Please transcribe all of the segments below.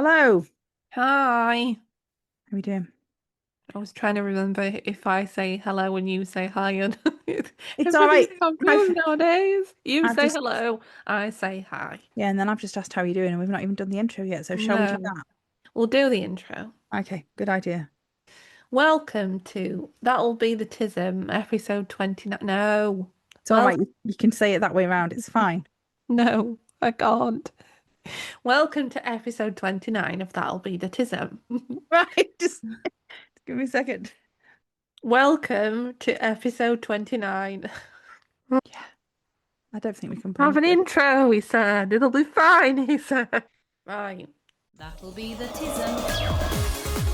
Hello. Hi. How are we doing? I was trying to remember if I say hello and you say hi, and It's all everything's right. confused nowadays. You I've say just, hello, I say hi. yeah, and then I've just asked how you're doing, and we've not even done the intro yet. So shall we do No, that? we'll do the intro. Okay, good idea. Welcome to That'll Be the Tism, episode 29. No, It's all well, right. You can say it that way around. It's fine. no, I can't. Welcome to episode 29 of That'll Be the Tism. Right. Just give me a second. Welcome to episode 29. Yeah, I don't think we can Have pause an it. intro, he said. It'll be fine, he said. Right. That'll be the tism.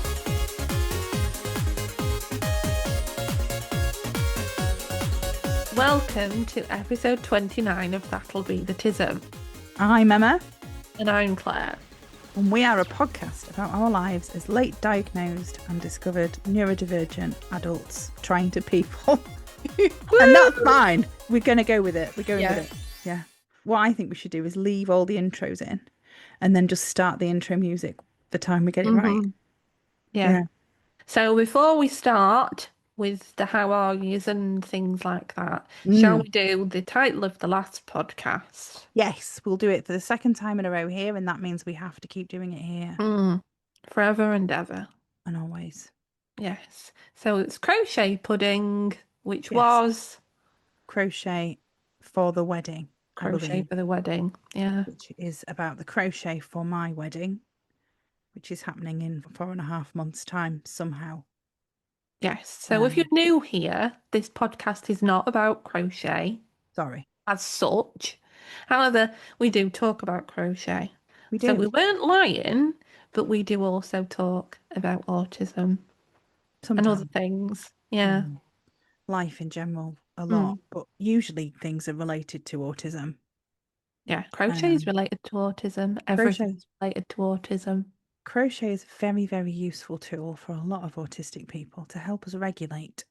Welcome to episode 29 of That'll Be the Tism. I'm Emma, And I'm Claire. and we are a podcast about our lives as late diagnosed and discovered neurodivergent adults trying to people. And that's fine. We're going to go with it. We're going with Yeah. it. Yeah. What I think we should do is leave all the intros in and then just start the intro music the time we get it right. Yeah. Yeah. So before we start with the how are yous and things like that, shall Mm. we do the title of the last podcast? Yes, we'll do it for the second time in a row here, and that means we have to keep doing it here Mm. Forever and ever. and always. Yes. So it's crochet pudding, which Yes. was Crochet for the wedding, I crochet believe, for the wedding. Yeah. which is about the crochet for my wedding, which is happening in 4.5 months' time somehow. Yes. So if you're Um, new here, this podcast is not about crochet sorry. as such. However, we do talk about crochet. We So we do weren't lying, but we do also talk about autism and other sometimes. things. Yeah. Mm. Life in general a lot, Mm. but usually things are related to autism. Yeah. Crochet is Um, related to autism. crochet Everything's related to autism. crochet is a very, very useful tool for a lot of autistic people to help us regulate,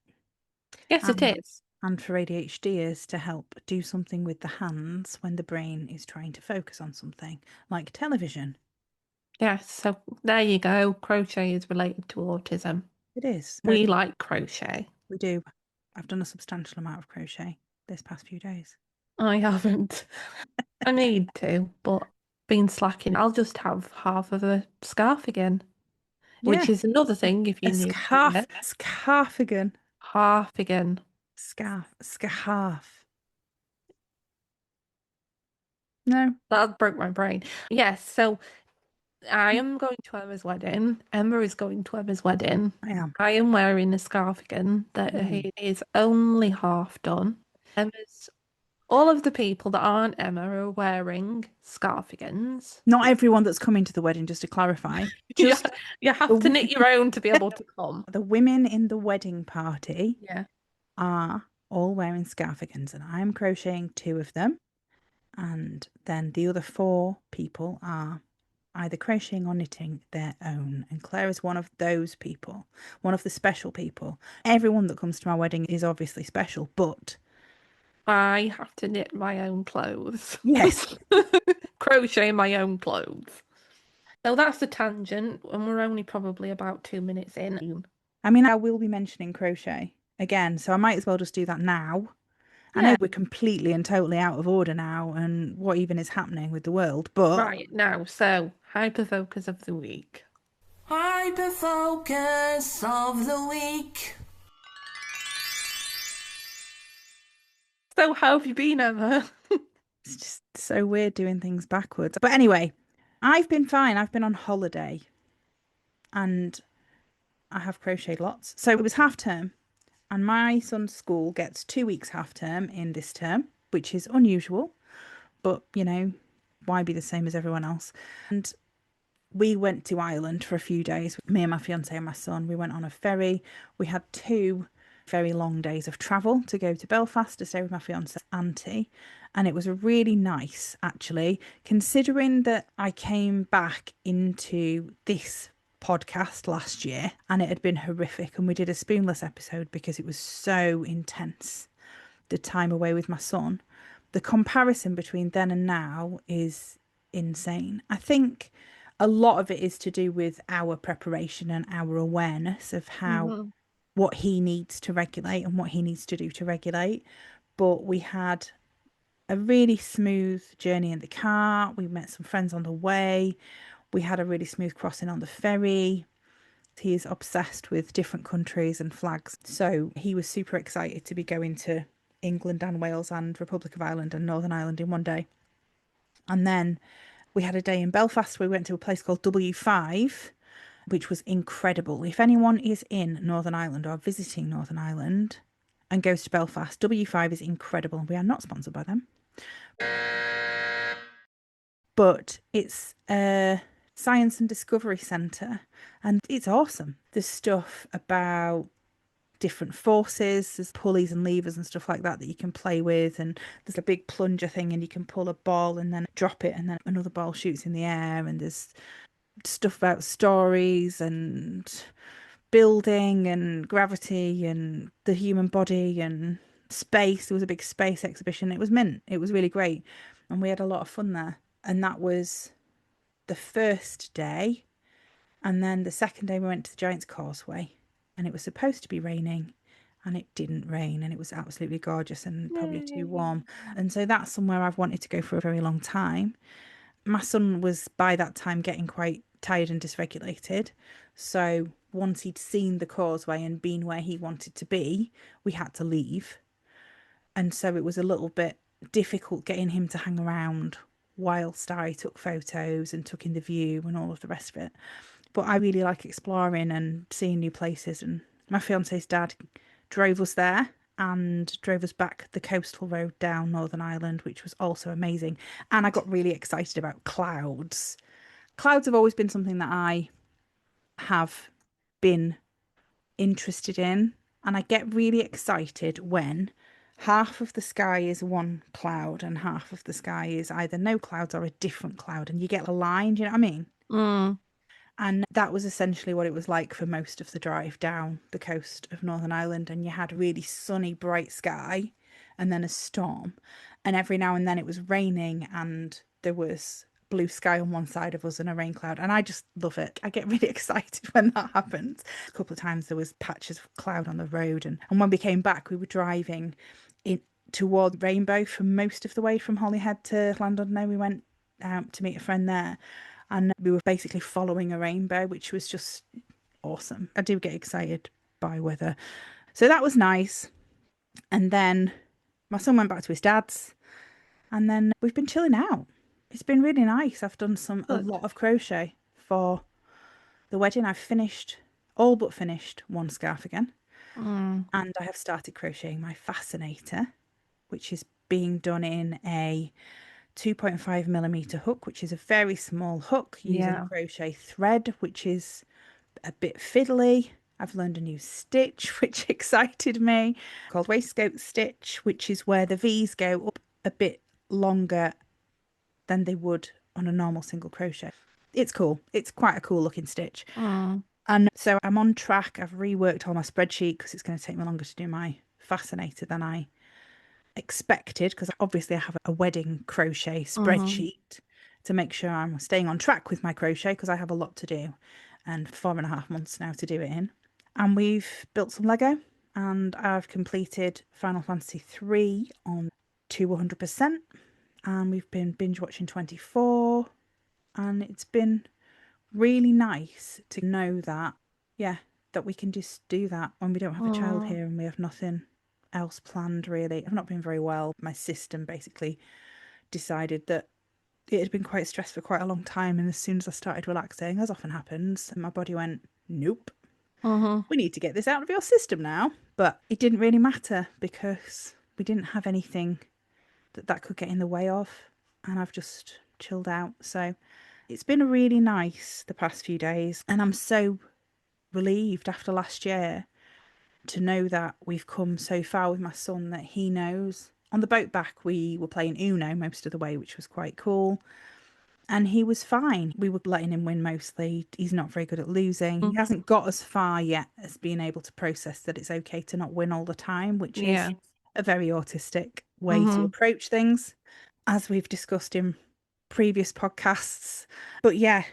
Yes, it and is. and for ADHDers to help do something with the hands when the brain is trying to focus on something, like television. Yes. So there you go. Crochet is related to autism. It is We very, like crochet. we do. I've done a substantial amount of crochet this past few days. I haven't. I need to, but been slacking. I'll just have half of a scarf again, Yeah, which is another thing if a you knew here. scarfigan, Half again. scarf. No, That broke my brain. Yes, so I am going to Emma's wedding. Emma is going to Emma's wedding. I am. I am wearing a scarfigan that Mm. is only half done. Emma's all of the people that aren't Emma are wearing scarfigans. Not everyone that's coming to the wedding, just to clarify. Yeah, Just you the have to w- knit your own to be able to come. the women in the wedding party Yeah. are all wearing scarfigans, and I am crocheting two of them. And then the other four people are either crocheting or knitting their own. And Claire is one of those people, one of the special people. Everyone that comes to my wedding is obviously special, but I have to knit my own clothes. yes, Crochet my own clothes. So that's the tangent, and we're only probably about 2 minutes in. I mean, I will be mentioning crochet again, so I might as well just do that now. I know Yeah, we're completely and totally out of order now, and what even is happening with the world, but right now. So, hyperfocus of the week. Hyperfocus of the week. So, how have you been, Emma? it's just so weird doing things backwards. But anyway, I've been fine. I've been on holiday and I have crocheted lots. So it was half term, and my son's school gets 2 weeks half term in this term, which is unusual, but why be the same as everyone else? And we went to Ireland for a few days. Me and my fiance and my son, we went on a ferry. We had two very long days of travel to go to Belfast to stay with my fiance's auntie. And it was really nice, actually, considering that I came back into this podcast last year and it had been horrific. And we did a spoonless episode because it was so intense, the time away with my son. The comparison between then and now is insane. I think a lot of it is to do with our preparation and our awareness of how what he needs to regulate and what he needs to do to regulate. But we had a really smooth journey in the car. We met some friends on the way. We had a really smooth crossing on the ferry. He is obsessed with different countries and flags. So he was super excited to be going to England and Wales and Republic of Ireland and Northern Ireland in one day. And then we had a day in Belfast where we went to a place called W5, which was incredible. If anyone is in Northern Ireland or visiting Northern Ireland and goes to Belfast, W5 is incredible. We are not sponsored by them. But it's a science and discovery centre and it's awesome. There's stuff about different forces, there's pulleys and levers and stuff like that that you can play with, and there's a big plunger thing and you can pull a ball and then drop it and then another ball shoots in the air, and there's stuff about stories and building and gravity and the human body and space. There was a big space exhibition. It was mint. It was really great and we had a lot of fun there. And that was the first day. And then the second day we went to the Giant's Causeway and it was supposed to be raining and it didn't rain and it was absolutely gorgeous and probably too warm. And so that's somewhere I've wanted to go for a very long time. My son was by that time getting quite tired and dysregulated. So once he'd seen the causeway and been where he wanted to be, we had to leave. And so it was a little bit difficult getting him to hang around while Starry took photos and took in the view and all of the rest of it. But I really like exploring and seeing new places. And my fiance's dad drove us there and drove us back the coastal road down Northern Ireland, which was also amazing. And I got really excited about clouds. Clouds have always been something that I have been interested in. And I get really excited when half of the sky is one cloud and half of the sky is either no clouds or a different cloud. And you get a line, do you know what I mean? Mm. And that was essentially what it was like for most of the drive down the coast of Northern Ireland. And you had really sunny, bright sky and then a storm. And every now and then it was raining and there was blue sky on one side of us and a rain cloud. And I just love it. I get really excited when that happens. A couple of times there was patches of cloud on the road. And when we came back, we were driving in toward Rainbow for most of the way from Holyhead to Llandudno. We went out to meet a friend there. And we were basically following a rainbow, which was just awesome. I do get excited by weather. So that was nice. And then my son went back to his dad's. And then we've been chilling out. It's been really nice. I've done a lot of crochet for the wedding. I've all but finished one scarf again. And I have started crocheting my fascinator, which is being done in a 2.5mm hook, which is a very small hook using crochet thread, which is a bit fiddly. I've learned a new stitch, which excited me, called waistcoat stitch, which is where the V's go up a bit longer than they would on a normal single crochet. It's cool. It's quite a cool looking stitch. And so I'm on track. I've reworked all my spreadsheet because it's going to take me longer to do my fascinator than I expected, because obviously I have a wedding crochet spreadsheet to make sure I'm staying on track with my crochet, because I have a lot to do and 4.5 months now to do it in. And we've built some Lego and I've completed Final Fantasy 3 on 200%, and we've been binge watching 24, and it's been really nice to know that that we can just do that when we don't have a child here and we have nothing else planned really. I've not been very well. My system basically decided that it had been quite stressed for quite a long time, and as soon as I started relaxing, as often happens, my body went, nope, we need to get this out of your system now. But it didn't really matter because we didn't have anything that could get in the way of, and I've just chilled out. So it's been really nice the past few days, and I'm so relieved after last year to know that we've come so far with my son, that he knows. On the boat back, we were playing Uno most of the way, which was quite cool. And he was fine. We were letting him win mostly. He's not very good at losing. He hasn't got as far yet as being able to process that it's okay to not win all the time, which is a very autistic way to approach things, as we've discussed in previous podcasts. But yeah,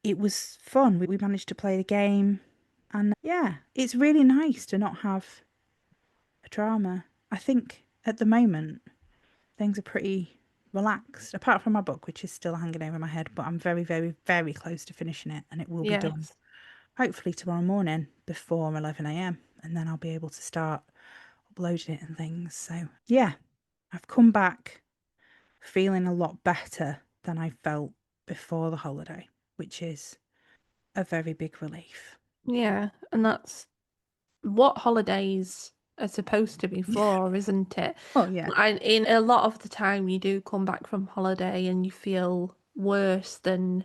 it was fun. We managed to play the game. And yeah, it's really nice to not have a drama. I think at the moment, things are pretty relaxed, apart from my book, which is still hanging over my head, but I'm very, very, very close to finishing it and it will be done Yes. hopefully tomorrow morning before 11 a.m. And then I'll be able to start uploading it and things. So yeah, I've come back feeling a lot better than I felt before the holiday, which is a very big relief. Yeah, and that's what holidays are supposed to be for, isn't it? Oh, yeah. And in a lot of the time, you do come back from holiday and you feel worse than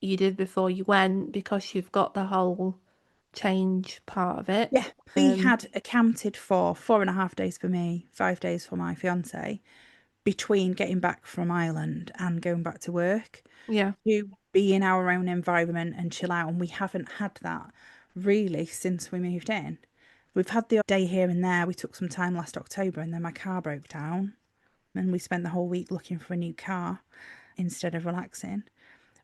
you did before you went because you've got the whole change part of it. Yeah, we had accounted for 4.5 days for me, 5 days for my fiance, between getting back from Ireland and going back to work Yeah. to be in our own environment and chill out. And we haven't had that really since we moved in. We've had the odd day here and there. We took some time last October and then my car broke down and we spent the whole week looking for a new car instead of relaxing.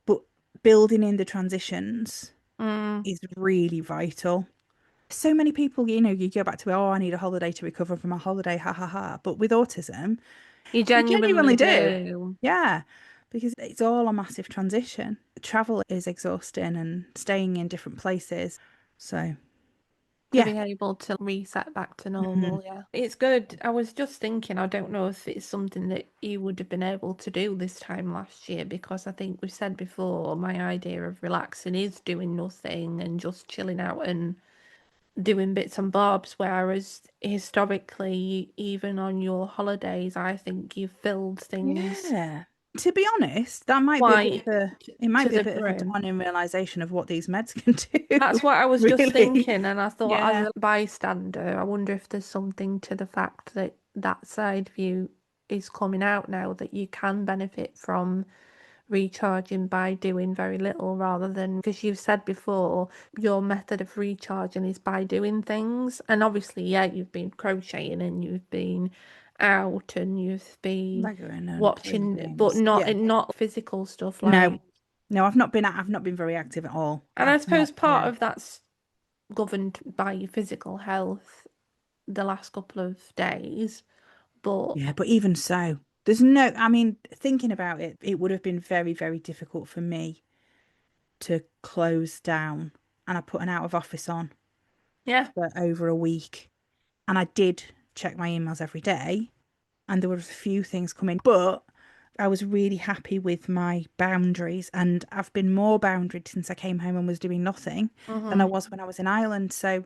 But building in the transitions Mm. is really vital. So many people, you go back to, oh, I need a holiday to recover from a holiday, ha ha ha. But with autism, You you genuinely genuinely do. do. Yeah, because it's all a massive transition. Travel is exhausting and staying in different places. So, To yeah. be able to reset back to Mhm. normal, yeah. It's good. I was just thinking, I don't know if it's something that you would have been able to do this time last year, because I think we've said before, my idea of relaxing is doing nothing and just chilling out and doing bits and bobs, whereas historically, even on your holidays, I think you've filled things Yeah. To be honest, that might be a bit quite of a, it might to be a the bit of a brim. dawning realization of what these meds can do, That's what I was just really. thinking, and I thought, as Yeah. a bystander, I wonder if there's something to the fact that that side view is coming out now, that you can benefit from recharging by doing very little rather than, because you've said before, your method of recharging is by doing things. And obviously, yeah, you've been crocheting and you've been out and you've been Legoing and playing watching, but games. not Yeah. not physical stuff No, like. no, I've not been very active at all. And I I've suppose not, part of that's governed by your physical health the last couple of days, but yeah, but even so, there's no, I mean, thinking about it, it would have been very, very difficult for me to close down. And I put an out of office on yeah. for over a week. And I did check my emails every day. And there were a few things coming, but I was really happy with my boundaries. And I've been more boundaried since I came home and was doing nothing than I Mm-hmm. was when I was in Ireland. So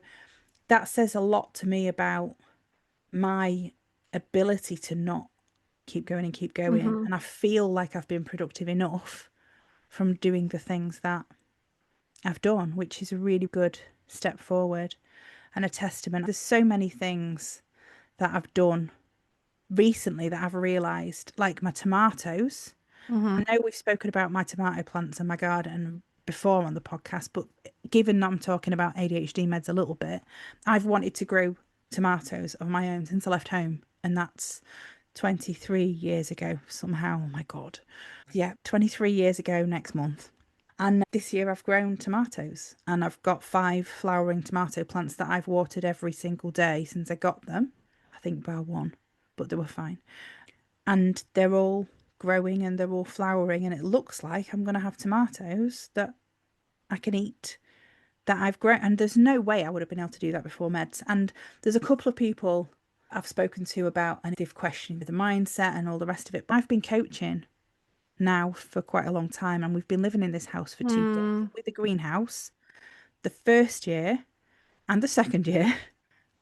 that says a lot to me about my ability to not keep going and keep going. Mm-hmm. And I feel like I've been productive enough from doing the things that I've done, which is a really good step forward and a testament. There's so many things that I've done recently that I've realised, like my tomatoes. Mm-hmm. I know we've spoken about my tomato plants and my garden before on the podcast, but given that I'm talking about ADHD meds a little bit, I've wanted to grow tomatoes of my own since I left home. And that's 23 years ago somehow. Oh my God. Yeah, 23 years ago next month. And this year I've grown tomatoes and I've got 5 flowering tomato plants that I've watered every single day since I got them. I think bar one, but they were fine. And they're all growing and they're all flowering and it looks like I'm going to have tomatoes that I can eat that I've grown. And there's no way I would have been able to do that before meds. And there's a couple of people I've spoken to about and they've questioned the mindset and all the rest of it. But I've been coaching now for quite a long time and we've been living in this house for 2 years Mm, with a greenhouse. The first year and the second year,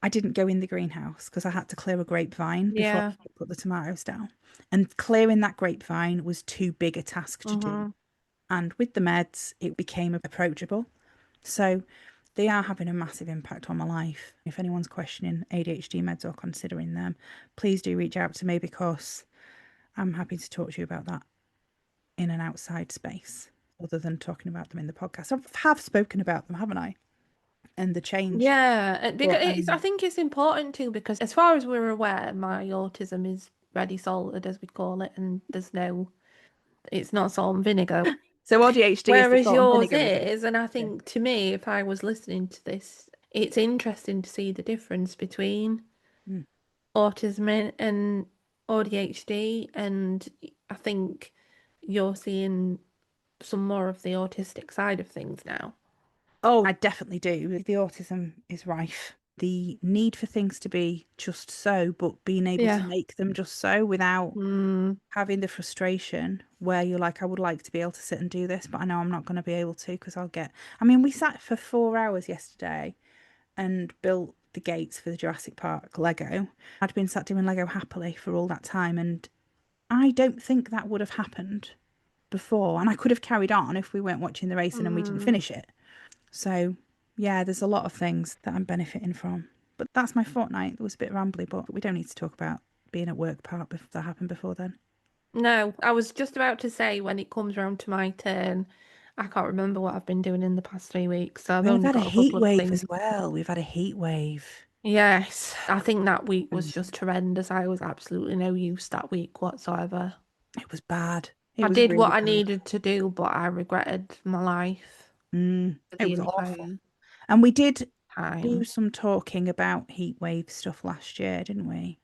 I didn't go in the greenhouse because I had to clear a grapevine before yeah. I could put the tomatoes down. And clearing that grapevine was too big a task to do. Mm-hmm. And with the meds, it became approachable. So they are having a massive impact on my life. If anyone's questioning ADHD meds or considering them, please do reach out to me because I'm happy to talk to you about that in an outside space other than talking about them in the podcast. I have spoken about them, haven't I? And the change. Yeah, because But I think it's important too, because as far as we're aware, my autism is ready salted, as we call it, and there's no, it's not salt and vinegar. So ADHD is the Whereas salt and yours vinegar, is it? is, and I think to me, if I was listening to this, it's interesting to see the difference between Mm. autism and ADHD, and I think you're seeing some more of the autistic side of things now. Oh, I definitely do. The autism is rife. The need for things to be just so, but being able to Yeah. make them just so without Mm, having the frustration where you're like, I would like to be able to sit and do this, but I know I'm not going to be able to because I'll get. I mean, we sat for 4 hours yesterday and built the gates for the Jurassic Park Lego. I'd been sat doing Lego happily for all that time, and I don't think that would have happened before. And I could have carried on if we weren't watching the racing and we didn't finish it. So, yeah, there's a lot of things that I'm benefiting from. But that's my fortnight. It was a bit rambly, but we don't need to talk about being at work part that happened before then. no, I was just about to say when it comes round to my turn, I can't remember what I've been doing in the past 3 weeks, so I've We've only had a got a heat couple of wave things. as well. We've had a heat wave. Yes, I think that week was just horrendous. I was absolutely no use that week whatsoever. It was bad. It I was did really what I bad. needed to do, but I regretted my life for It the was awful. entire And we did do time. some talking about heat wave stuff last year, didn't we?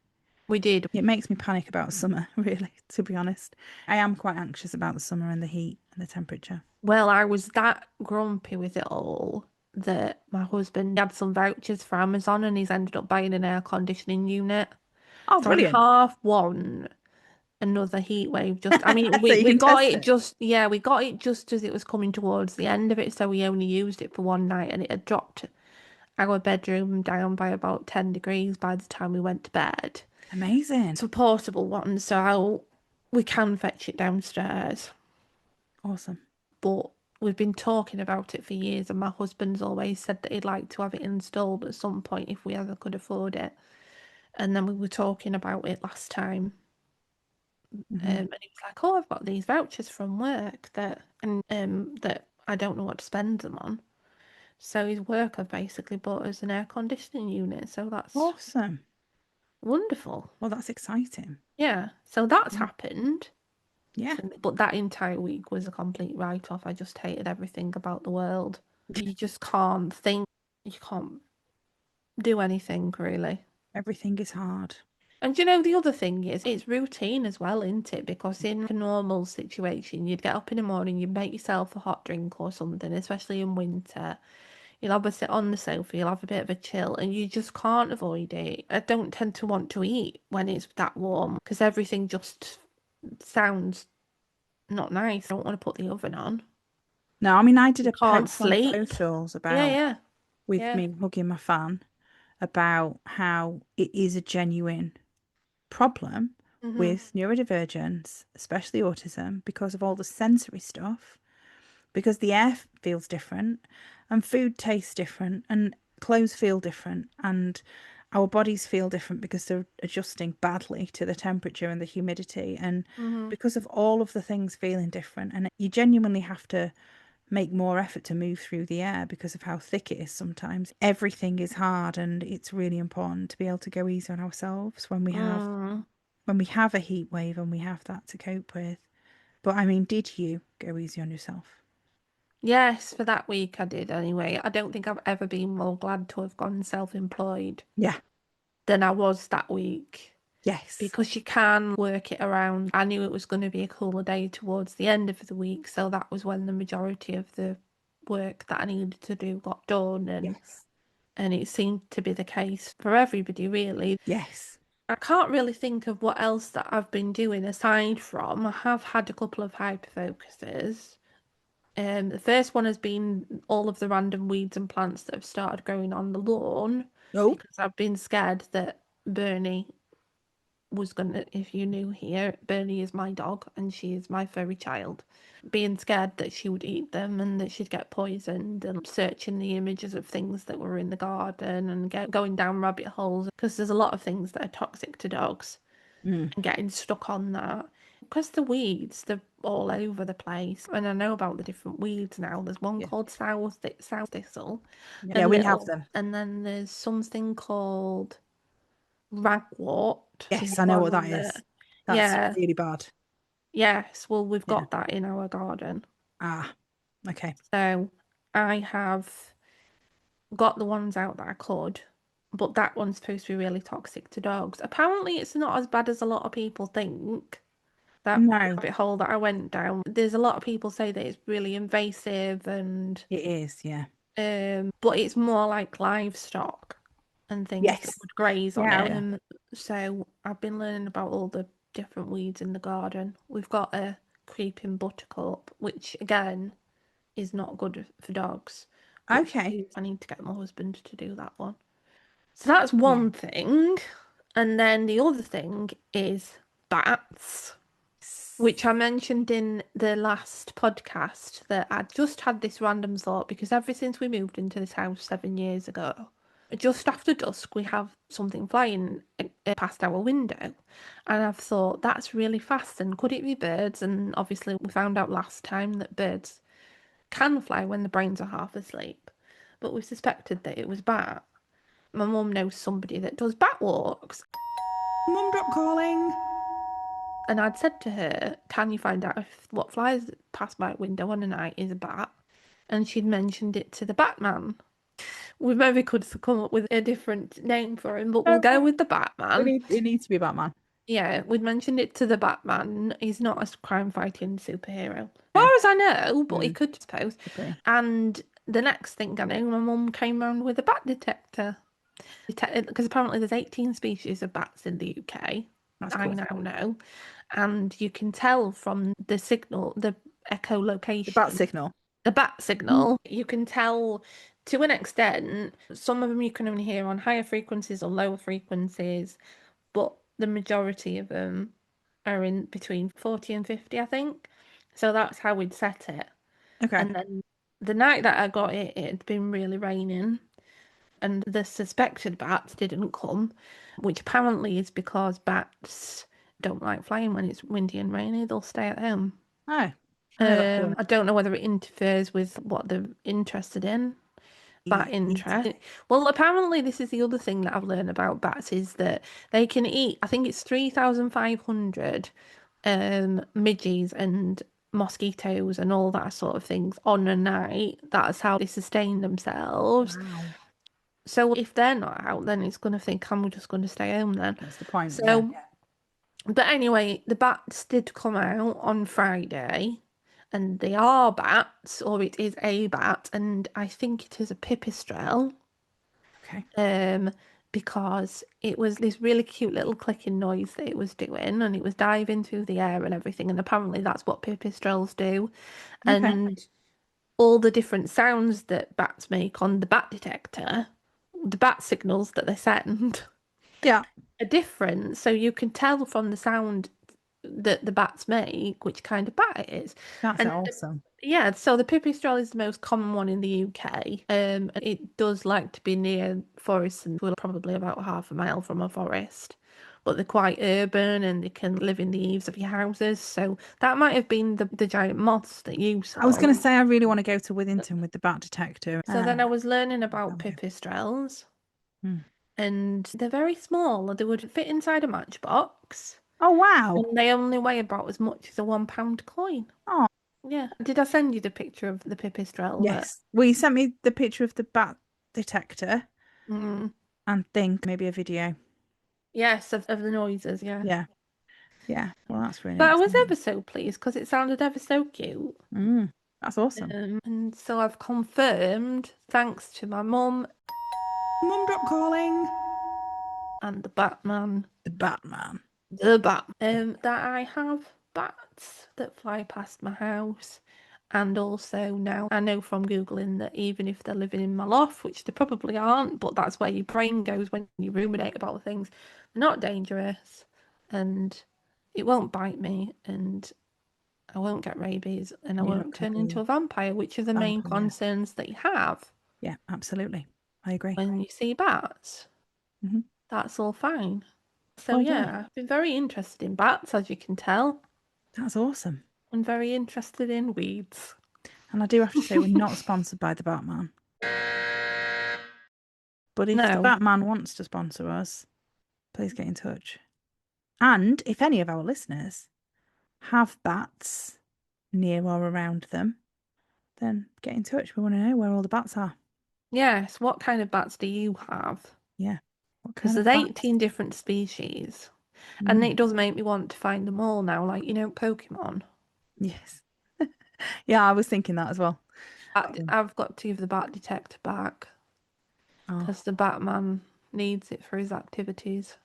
We did. It makes me panic about summer, really, to be honest. I am quite anxious about the summer and the heat and the temperature. Well, I was that grumpy with it all that my husband had some vouchers for Amazon and he's ended up buying an air conditioning unit. Oh, So I brilliant. half won another heat wave. Just, I mean, So we you we can got test it it. just, yeah, we got it just as it was coming towards the end of it. So we only used it for one night and it had dropped our bedroom down by about 10 degrees by the time we went to bed. Amazing. It's a portable one, so we can fetch it downstairs. Awesome. But we've been talking about it for years, and my husband's always said that he'd like to have it installed at some point if we ever could afford it. And then we were talking about it last time, and he was like, "Oh, I've got these vouchers from work that I don't know what to spend them on." So his work have basically bought us an air conditioning unit, so that's Awesome. wonderful. Well, that's exciting. Yeah, so that's happened. Yeah. But that entire week was a complete write-off. I just hated everything about the world. You just can't think, you can't do anything really. Everything is hard. And you know, the other thing is, it's routine as well, isn't it? Because in a normal situation, you'd get up in the morning, you'd make yourself a hot drink or something, especially in winter. You'll have a sit on the sofa, you'll have a bit of a chill, and you just can't avoid it. I don't tend to want to eat when it's that warm because everything just sounds not nice. I don't want to put the oven on. No, I mean, I did You a can't post on sleep. socials Yeah, about yeah, with yeah. me hugging my fan about how it is a genuine problem Mm-hmm. with neurodivergence, especially autism, because of all the sensory stuff, because the air feels different and food tastes different and clothes feel different and our bodies feel different because they're adjusting badly to the temperature and the humidity and Mm-hmm. because of all of the things feeling different and you genuinely have to make more effort to move through the air because of how thick it is sometimes. Everything is hard and it's really important to be able to go easy on ourselves Mm. when we have a heat wave and we have that to cope with. But I mean, did you go easy on yourself? Yes, for that week I did anyway. I don't think I've ever been more glad to have gone self-employed Yeah. than I was that week Yes. because you can work it around. I knew it was going to be a cooler day towards the end of the week, so that was when the majority of the work that I needed to do got done, Yes. and it seemed to be the case for everybody really. Yes. I can't really think of what else that I've been doing aside from I have had a couple of hyperfocuses. The first one has been all of the random weeds and plants that have started growing on the lawn Oh. because I've been scared that Bernie was gonna, if you knew here, Bernie is my dog and she is my furry child. Being scared that she would eat them and that she'd get poisoned and searching the images of things that were in the garden and going down rabbit holes because there's a lot of things that are toxic to dogs Mm. and getting stuck on that. Because the weeds, they're all over the place. And I know about the different weeds now. There's one Yeah. called sow thistle, Yeah, a we have little, them. and then there's something called ragwort is Yes, I know what one that on there. is. That's Yeah, really bad. yes. Well, we've Yeah. got that in our garden. Ah, okay. So I have got the ones out that I could, but that one's supposed to be really toxic to dogs. Apparently, it's not as bad as a lot of people think. That No, rabbit hole that I went down, there's a lot of people say that it's really invasive and it is. Yeah. but it's more like livestock and things that Yes. would graze on Yeah. it. Yeah. So I've been learning about all the different weeds in the garden. We've got a creeping buttercup, which again is not good for dogs. But Okay. I need to get my husband to do that one. So that's Yeah. one thing. And then the other thing is bats, which I mentioned in the last podcast that I just had this random thought because ever since we moved into this house 7 years ago, just after dusk, we have something flying past our window. And I've thought that's really fast. And could it be birds? And obviously, we found out last time that birds can fly when the brains are half asleep. But we suspected that it was bat. My mum knows somebody that does bat walks. Mum drop calling. And I'd said to her, can you find out if what flies past my window on a night is a bat? And she'd mentioned it to the Batman. We maybe could come up with a different name for him, but we'll go with the Batman. It needs to be Batman. Yeah, we'd mentioned it to the Batman. He's not a crime-fighting superhero. As far as I know, but he could, suppose. Could be. And the next thing I know, my mum came round with a bat detector. Because apparently there's 18 species of bats in the UK. That's I cool. now know. And you can tell from the signal, the The echolocation, bat signal. the bat signal, you can tell to an extent. Some of them you can only hear on higher frequencies or lower frequencies, but the majority of them are in between 40 and 50, I think. So that's how we'd set it. Okay. And then the night that I got it, it had been really raining and the suspected bats didn't come, which apparently is because bats don't like flying when it's windy and rainy. They'll stay at home. Oh. I I don't know whether it interferes with what they're interested in. Bat interest. Well, apparently this is the other thing that I've learned about bats is that they can eat, I think it's 3,500 midges and mosquitoes and all that sort of things on a night. That's how they sustain themselves. Wow. So if they're not out, then it's going to think I'm just going to stay home then. That's the point. So, but anyway, the bats did come out on Friday, and they are bats, or it is a bat, and I think it is a pipistrelle. Okay. Because it was this really cute little clicking noise that it was doing, and it was diving through the air and everything, and apparently that's what pipistrelles do. Okay. And all the different sounds that bats make on the bat detector, the bat signals that they send Yeah. are different. So you can tell from the sound that the bats make which kind of bat it is. That's And awesome. yeah, so the pipistrelle is the most common one in the UK. It does like to be near forests and we're probably about half a mile from a forest. But they're quite urban and they can live in the eaves of your houses. So that might have been the giant moths that you saw. I was going to say I really want to go to Withington with the bat detector. So then I was learning about pipistrelles. And they're very small. They would fit inside a matchbox. Oh, wow. And they only weigh about as much as a £1 coin. Oh. Yeah. Did I send you the picture of the pipistrelle? Yes. Well, you sent me the picture of the bat detector Mm. and think maybe a video. Yes, of the noises, yeah. Yeah. Yeah. Well, that's really But I was exciting. ever so pleased because it sounded ever so cute. That's awesome. And so I've confirmed, thanks to my mum Mum drop calling. and the Batman, The Batman. that I have bats that fly past my house. And also now I know from Googling that even if they're living in my loft, which they probably aren't, but that's where your brain goes when you ruminate about things, they're not dangerous and it won't bite me and I won't get rabies and I won't turn into a vampire, which are the main concerns that you have. Yeah, absolutely. I agree. When you see bats, that's all fine. So yeah, I've been very interested in bats, as you can tell. That's awesome. I'm very interested in weeds. And I do have to say, we're not sponsored by the Batman. But if the Batman wants to sponsor us, please get in touch. And if any of our listeners have bats near or around them, then get in touch. We want to know where all the bats are. Yes, what kind of bats do you have? Yeah. What Because kind of there's bats? 18 different species. And Mm. it does make me want to find them all now, like, Pokemon. Yes. Yeah, I was thinking that as well. I've got to give the bat detector back Oh, because the Batman needs it for his activities.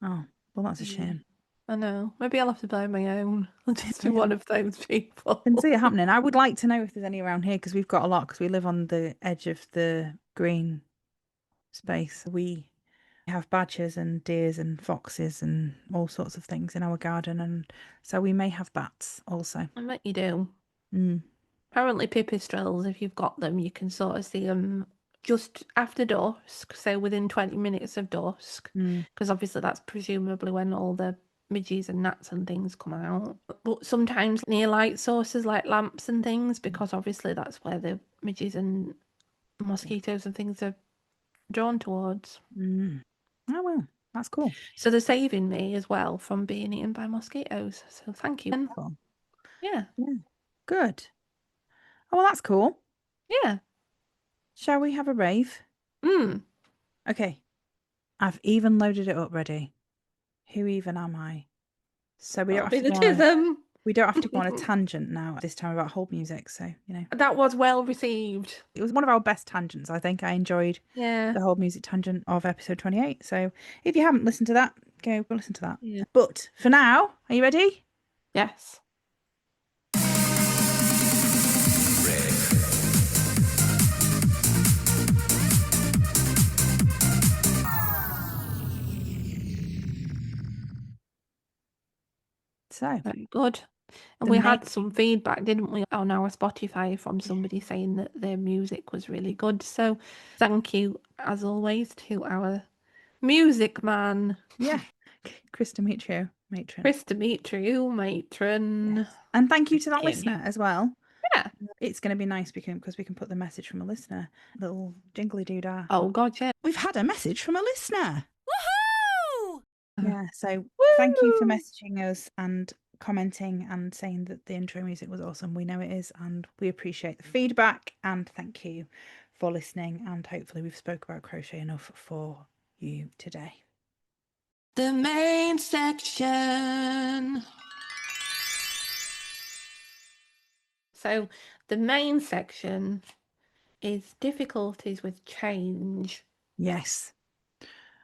well, that's a shame. I know. Maybe I'll have to buy my own. I'll just be Yeah. one of those people. I can see it happening. I would like to know if there's any around here because we've got a lot because we live on the edge of the green space. We have badgers and deers and foxes and all sorts of things in our garden, and so we may have bats also. I bet you do. Mm. Apparently, pipistrelles, if you've got them, you can sort of see them just after dusk, so within 20 minutes of dusk, because obviously that's presumably when all the midges and gnats and things come out. But sometimes near light sources like lamps and things, because obviously that's where the midges and mosquitoes and things are drawn towards. Oh well, that's cool. So they're saving me as well from being eaten by mosquitoes. So thank you. Cool. Yeah. Yeah. Good. Oh well, that's cool. Yeah. Shall we have a rave? Mm. Okay. I've even loaded it up ready. Who even am I? So we don't That'll have be to the go on Tism. we don't have to go on a tangent now this time about hold music. So, That was well received. it was one of our best tangents. I think I enjoyed Yeah. the hold music tangent of episode 28. So if you haven't listened to that, go listen to that. Yeah. But for now, are you ready? Yes. So, Very good. And The we main- had some feedback, didn't we, on our Spotify from somebody saying that their music was really good. So thank you, as always, to our music man, yeah, Chris Demetrio, matron. Chris Demetriou, matron. Yes. And thank you to that Thank you. listener as well. Yeah. It's going to be nice because we can put the message from a listener. Little jingly doodah. Oh, God, yeah. We've had a message from a listener. Woohoo! Yeah, so thank you for messaging us and commenting and saying that the intro music was awesome. We know it is, and we appreciate the feedback. And thank you for listening. And hopefully, we've spoke about crochet enough for you today. The main section. So the main section is difficulties with change. Yes,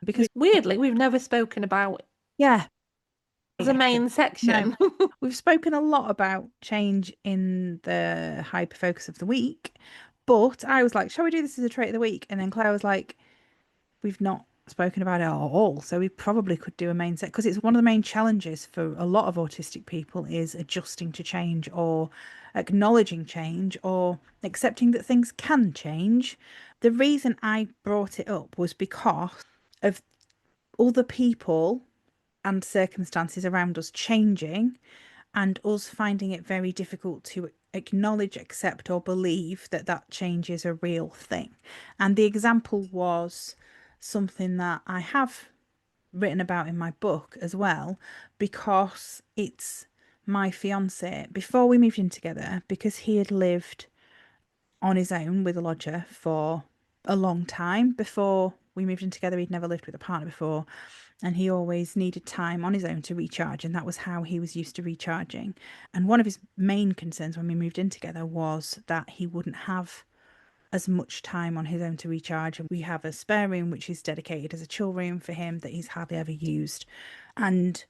because weirdly, we've never spoken about yeah, as a main section. No. We've spoken a lot about change in the hyper focus of the week, but I was like, shall we do this as a trait of the week? And then Claire was like, we've not spoken about it at all, so we probably could do a main set because it's one of the main challenges for a lot of autistic people is adjusting to change or acknowledging change or accepting that things can change. The reason I brought it up was because of all the people and circumstances around us changing and us finding it very difficult to acknowledge, accept, or believe that that change is a real thing. And the example was something that I have written about in my book as well, because it's my fiance. Before we moved in together, because he had lived on his own with a lodger for a long time before we moved in together, he'd never lived with a partner before, and he always needed time on his own to recharge, and that was how he was used to recharging. And one of his main concerns when we moved in together was that he wouldn't have as much time on his own to recharge. And we have a spare room which is dedicated as a chill room for him that he's hardly ever used. And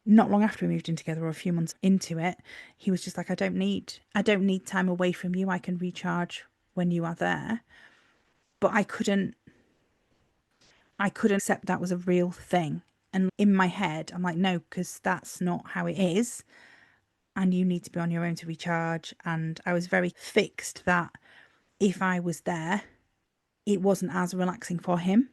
not long after we moved in together, or a few months into it, he was just like, I don't need time away from you. I can recharge when you are there. But I couldn't accept that was a real thing. And in my head, I'm like, no, because that's not how it is. And you need to be on your own to recharge. And I was very fixed that if I was there, it wasn't as relaxing for him.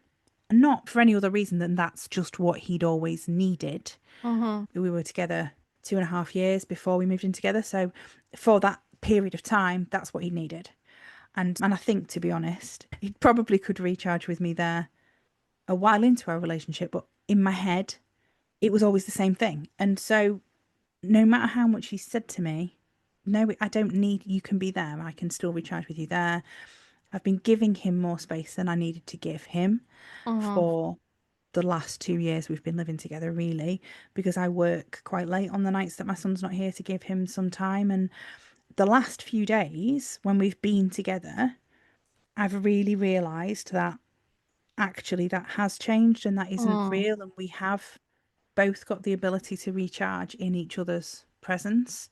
And not for any other reason than that's just what he'd always needed. We were together 2.5 years before we moved in together. So for that period of time, that's what he needed. And I think, to be honest, he probably could recharge with me there a while into our relationship, but in my head, it was always the same thing. And so no matter how much he said to me, no, I don't need, you can be there. I can still recharge with you there. I've been giving him more space than I needed to give him for the last 2 years we've been living together, really, because I work quite late on the nights that my son's not here to give him some time. And the last few days when we've been together, I've really realised that actually that has changed and that isn't real. And we have both got the ability to recharge in each other's presence.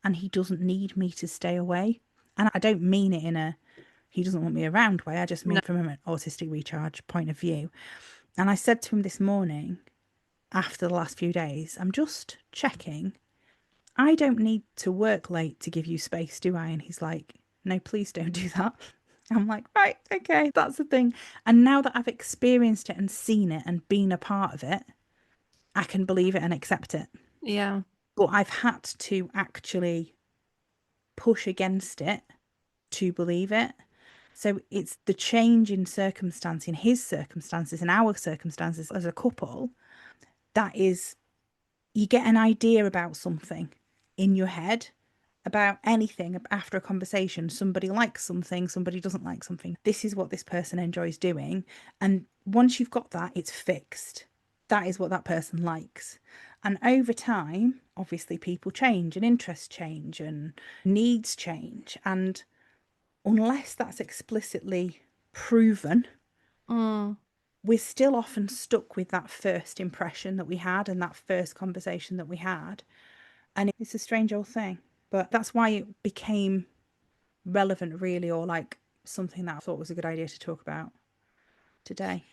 And he doesn't need me to stay away. And I don't mean it in a he doesn't want me around way. I just mean No. from an autistic recharge point of view. And I said to him this morning, after the last few days, I'm just checking. I don't need to work late to give you space, do I? And he's like, no, please don't do that. I'm like, right, okay, that's the thing. And now that I've experienced it and seen it and been a part of it, I can believe it and accept it. Yeah. But I've had to actually push against it to believe it. So it's the change in circumstance, in his circumstances and our circumstances as a couple, that is, you get an idea about something in your head, about anything after a conversation. Somebody likes something, somebody doesn't like something. This is what this person enjoys doing. And once you've got that, it's fixed. That is what that person likes. And over time, obviously, people change and interests change and needs change. And unless that's explicitly proven, we're still often stuck with that first impression that we had and that first conversation that we had. And it's a strange old thing. But that's why it became relevant, really, or like something that I thought was a good idea to talk about today.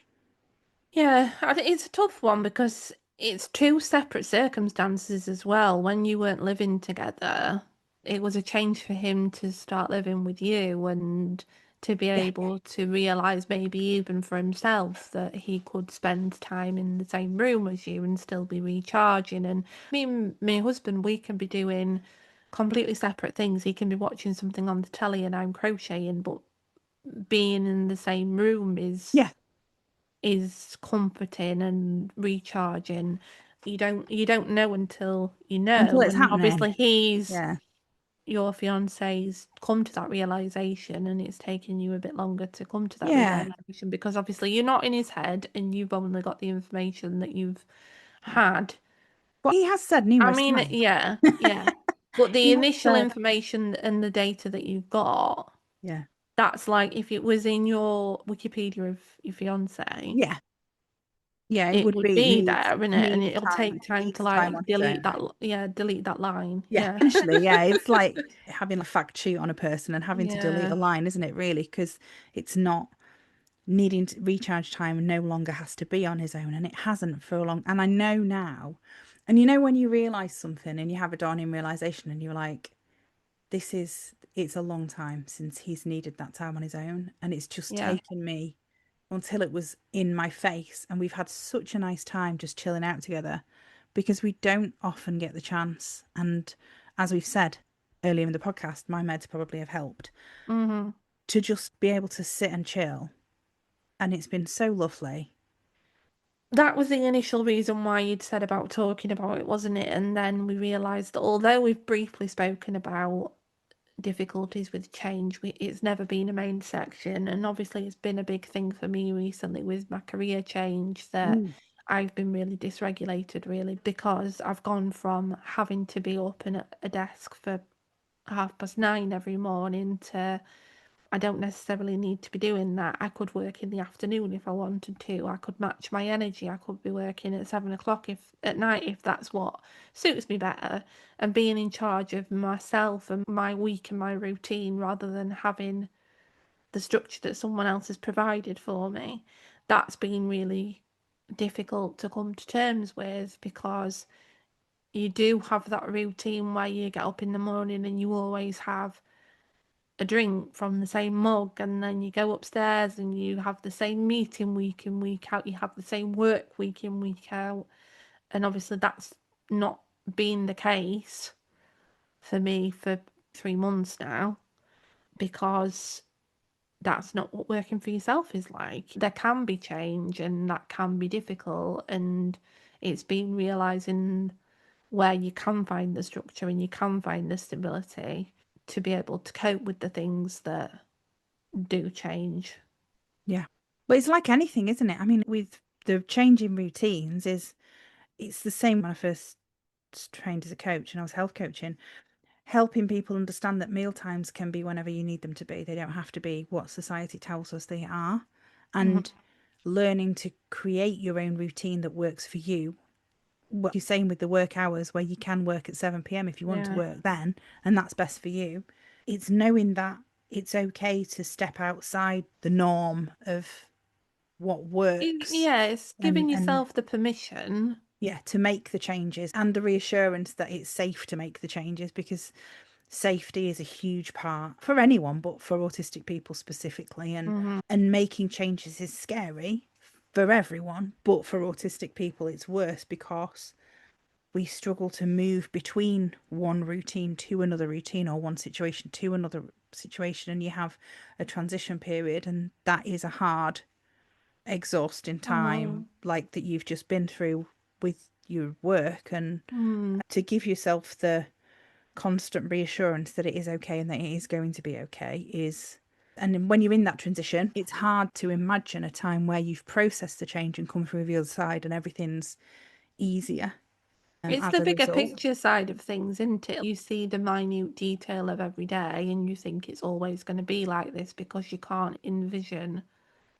Yeah, I think it's a tough one because it's two separate circumstances as well. When you weren't living together, it was a change for him to start living with you and to be Yeah. able to realise maybe even for himself that he could spend time in the same room as you and still be recharging. And me and my husband, we can be doing completely separate things. He can be watching something on the telly and I'm crocheting, but being in the same room Yeah. is comforting and recharging. You don't know until you know. Until it's And happening. obviously he's Yeah. your fiance's come to that realization and it's taken you a bit longer to come to that Yeah. realization because obviously you're not in his head and you've only got the information that you've had. But he has said I numerous mean, times. yeah. But the He has initial said, information and the data that you've got, yeah. that's like if it was in your Wikipedia of your fiance, Yeah. Yeah, it it would would be be there, isn't it? And needs it'll time, take time to needs time on like his delete own. that, delete that line. Yeah, Yeah. essentially, yeah. It's like having a fact sheet on a person and having to delete Yeah. a line, isn't it, really? Because it's not needing to recharge time no longer has to be on his own, and it hasn't for a long. And I know now, and you know when you realize something and you have a dawning realization, and you're like, it's a long time since he's needed that time on his own, and it's just Yeah. taken me until it was in my face, and we've had such a nice time just chilling out together because we don't often get the chance. And as we've said earlier in the podcast, my meds probably have helped hmm to just be able to sit and chill, and it's been so lovely. That was the initial reason why you'd said about talking about it, wasn't it? And then we realised that although we've briefly spoken about difficulties with change, it's never been a main section. And obviously, it's been a big thing for me recently with my career change that I've been really dysregulated, really, because I've gone from having to be up and at a desk for 9:30 every morning to I don't necessarily need to be doing that. I could work in the afternoon if I wanted to. I could match my energy. I could be working at 7 o'clock if at night if that's what suits me better. And being in charge of myself and my week and my routine rather than having the structure that someone else has provided for me. That's been really difficult to come to terms with because you do have that routine where you get up in the morning and you always have a drink from the same mug, and then you go upstairs and you have the same meeting week in, week out, you have the same work week in, week out. And obviously, that's not been the case for me for 3 months now because that's not what working for yourself is like. There can be change and that can be difficult, and it's been realizing where you can find the structure and you can find the stability to be able to cope with the things that do change. Yeah. But it's like anything, isn't it? I mean, with the changing routines it's the same when I first trained as a coach and I was health coaching, helping people understand that meal times can be whenever you need them to be. They don't have to be what society tells us they are. And learning to create your own routine that works for you. What you're saying with the work hours, where you can work at 7 p.m. if you want to Yeah. work then, and that's best for you. It's knowing that it's okay to step outside the norm of what works Yeah, it's and giving yourself the permission. yeah, to make the changes and the reassurance that it's safe to make the changes, because safety is a huge part for anyone, but for autistic people specifically. And making changes is scary for everyone, but for autistic people it's worse because we struggle to move between one routine to another routine, or one situation to another situation, and you have a transition period, and that is a hard, exhausting time like that you've just been through with your work. And to give yourself the constant reassurance that it is okay and that it is going to be okay is, and when you're in that transition, it's hard to imagine a time where you've processed the change and come through the other side and everything's easier It's as the a bigger result. picture side of things, isn't it? You see the minute detail of every day and you think it's always going to be like this because you can't envision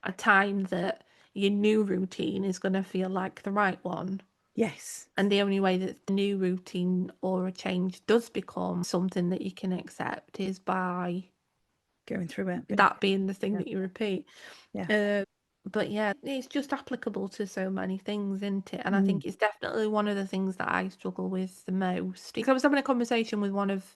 a time that your new routine is going to feel like the right one. Yes. And the only way that the new routine or a change does become something that you can accept is by Going through it. that being the thing Yeah. that you repeat. Yeah. But yeah, it's just applicable to so many things, isn't it? And I think it's definitely one of the things that I struggle with the most. Because I was having a conversation with one of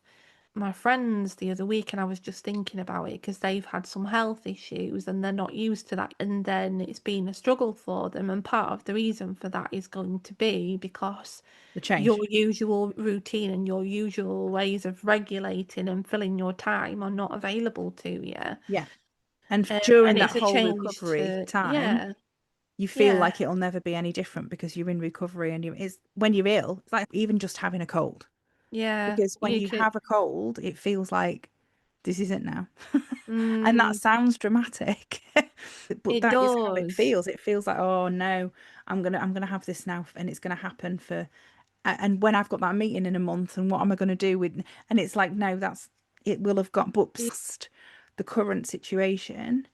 my friends the other week and I was just thinking about it because they've had some health issues and they're not used to that. And then it's been a struggle for them. And part of the reason for that is going to be because The change. your usual routine and your usual ways of regulating and filling your time are not available to you. Yeah. And during And that it's a whole change recovery to, time, you feel yeah, like it'll never be any different because you're in recovery, and it's when you're ill, it's like even just having a cold. yeah, Because when you you could, have a cold, it feels like this is it now. And that mm, sounds dramatic. But it that is how it does. feels. It feels like, oh no, I'm gonna have this now and it's gonna happen for and when I've got that meeting in a month, and what am I gonna do with, and it's like, no, that's, it will have got, but past the current situation.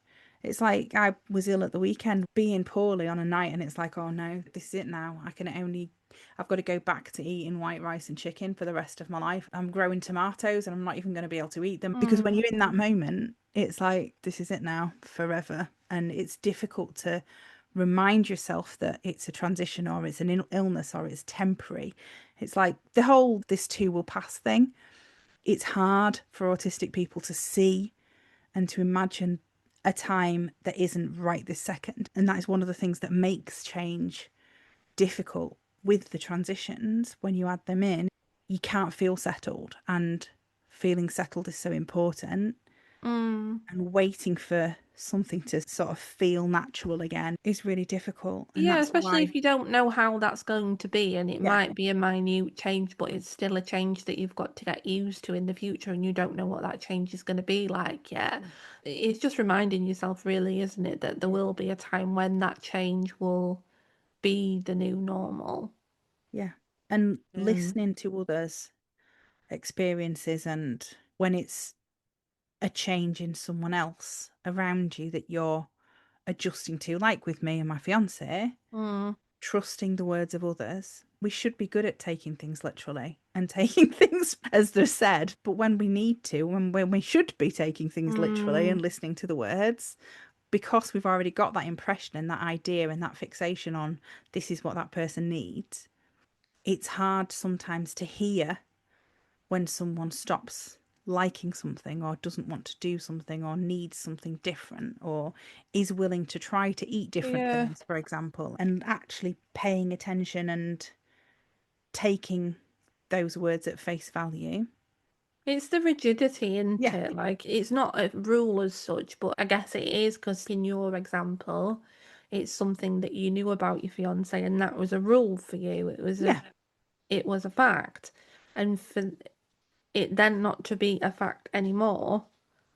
It's like I was ill at the weekend, being poorly on a night, and it's like, oh no, this is it now. I've got to go back to eating white rice and chicken for the rest of my life. I'm growing tomatoes and I'm not even going to be able to eat them, because when you're in that moment, it's like, this is it now, forever. And it's difficult to remind yourself that it's a transition, or it's an illness, or it's temporary. It's like the whole this too will pass thing. It's hard for autistic people to see and to imagine a time that isn't right this second. And that is one of the things that makes change difficult with the transitions. When you add them in, you can't feel settled, and feeling settled is so important. And waiting for something to sort of feel natural again is really difficult. And Yeah, that's especially why, if you don't know how that's going to be, and it yeah, might be a minute change, but it's still a change that you've got to get used to in the future, and you don't know what that change is going to be like yet. It's just reminding yourself, really, isn't it, that there will be a time when that change will be the new normal. yeah. And Um, listening to others' experiences, and when it's a change in someone else around you that you're adjusting to, like with me and my fiance, mm, trusting the words of others. We should be good at taking things literally and taking things as they're said, but when we need to, when we should be taking things literally and listening to the words, because we've already got that impression and that idea and that fixation on this is what that person needs, it's hard sometimes to hear when someone stops liking something, or doesn't want to do something, or needs something different, or is willing to try to eat different yeah, things, for example, and actually paying attention and taking those words at face value. it's the rigidity, isn't Yeah, it? Like, it's not a rule as such, but I guess it is because in your example, it's something that you knew about your fiance, and that was a rule for you. It was a yeah, it was a fact. And for it then not to be a fact anymore,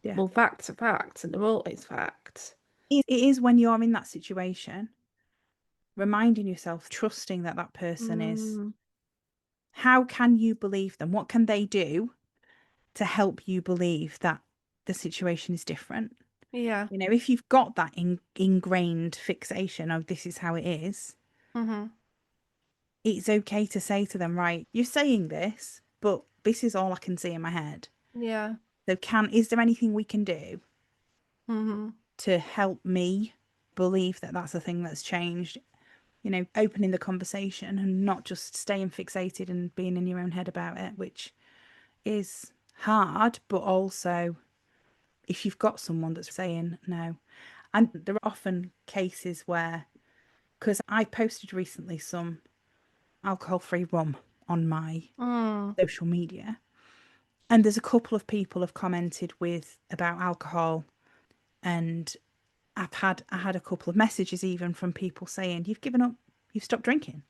Yeah. well, facts are facts and they're always facts. It is when you're in that situation, reminding yourself, trusting that that person is. How can you believe them? What can they do to help you believe that the situation is different? Yeah. You know, if you've got that ingrained fixation of this is how it is, it's okay to say to them, right, you're saying this, but this is all I can see in my head. Yeah. So is there anything we can do to help me believe that that's a thing that's changed? You know, opening the conversation and not just staying fixated and being in your own head about it, which is hard, but also if you've got someone that's saying no. And there are often cases where, because I posted recently some alcohol-free rum on my social media, and there's a couple of people have commented with about alcohol, and I had a couple of messages even from people saying you've given up, you've stopped drinking,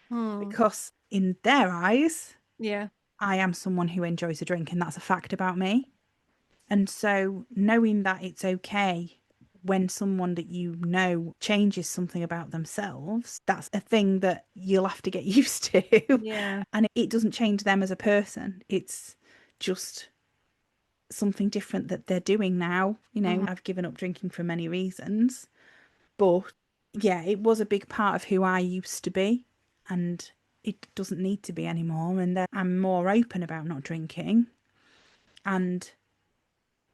because in their eyes, Yeah. I am someone who enjoys a drink, and that's a fact about me. And so knowing that it's okay when someone that you know changes something about themselves, that's a thing that you'll have to get used to. Yeah. And it doesn't change them as a person. It's just something different that they're doing now. You know, I've given up drinking for many reasons, but yeah, it was a big part of who I used to be, and it doesn't need to be anymore. And I'm more open about not drinking, and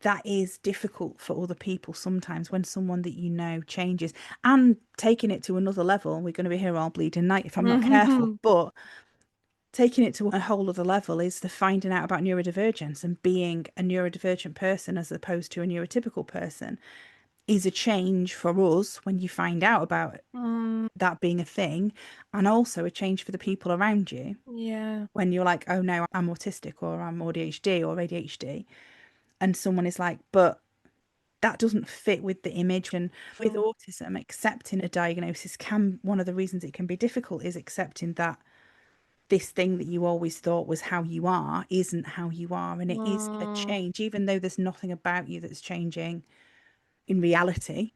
that is difficult for other people sometimes when someone that you know changes, and taking it to another level. We're going to be here all bleeding night if I'm not careful, but taking it to a whole other level is the finding out about neurodivergence, and being a neurodivergent person as opposed to a neurotypical person is a change for us when you find out about that being a thing, and also a change for the people around you Yeah. when you're like, oh no, I'm autistic or I'm ADHD or ADHD, and someone is like, but that doesn't fit with the image. And with autism, accepting a diagnosis can, one of the reasons it can be difficult is accepting that this thing that you always thought was how you are isn't how you are, and it is a change, even though there's nothing about you that's changing in reality.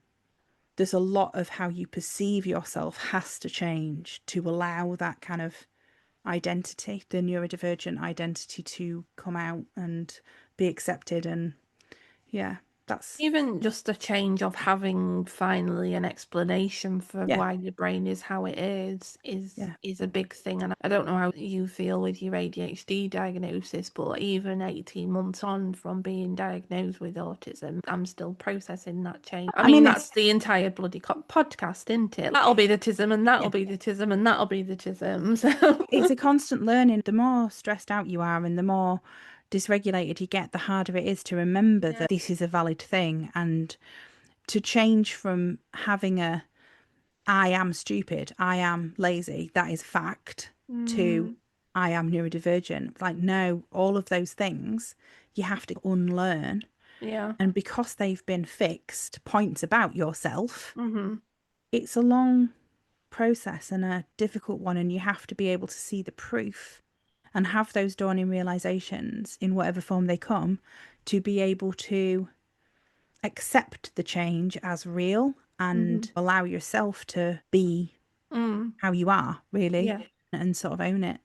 There's a lot of how you perceive yourself has to change to allow that kind of identity, the neurodivergent identity, to come out and be accepted. And yeah, that's Even just a change of having finally an explanation for yeah, why your brain is how it yeah. is a big thing. And I don't know how you feel with your ADHD diagnosis, but even 18 months on from being diagnosed with autism, I'm still processing that change. I mean, that's the entire bloody podcast, isn't it? That'll be the tism, and that'll be the tism, and that'll be the tism. So it's a constant learning. The more stressed out you are and the more dysregulated you get, the harder it is to remember that this is a valid thing, and to change from having a I am stupid, I am lazy, that is fact, to I am neurodivergent. Like, no, all of those things you have to unlearn. yeah. And because they've been fixed points about yourself, it's a long process and a difficult one. And you have to be able to see the proof and have those dawning realizations in whatever form they come, to be able to accept the change as real and allow yourself to be how you are, really, Yeah. and sort of own it.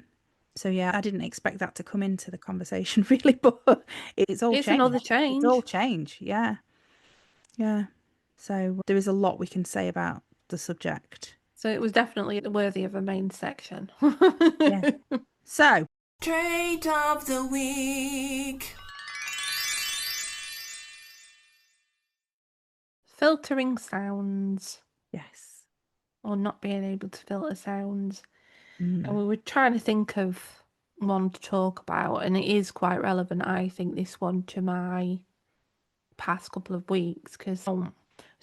So yeah, I didn't expect that to come into the conversation really, but it's all It's change. another It's change. all change. Yeah. Yeah. So there is a lot we can say about the subject. So it was definitely worthy of a main section. Yeah. So Trait of the week. Filtering sounds, yes. or not being able to filter sounds. Mm. And we were trying to think of one to talk about, and it is quite relevant, I think, this one to my past couple of weeks, because I was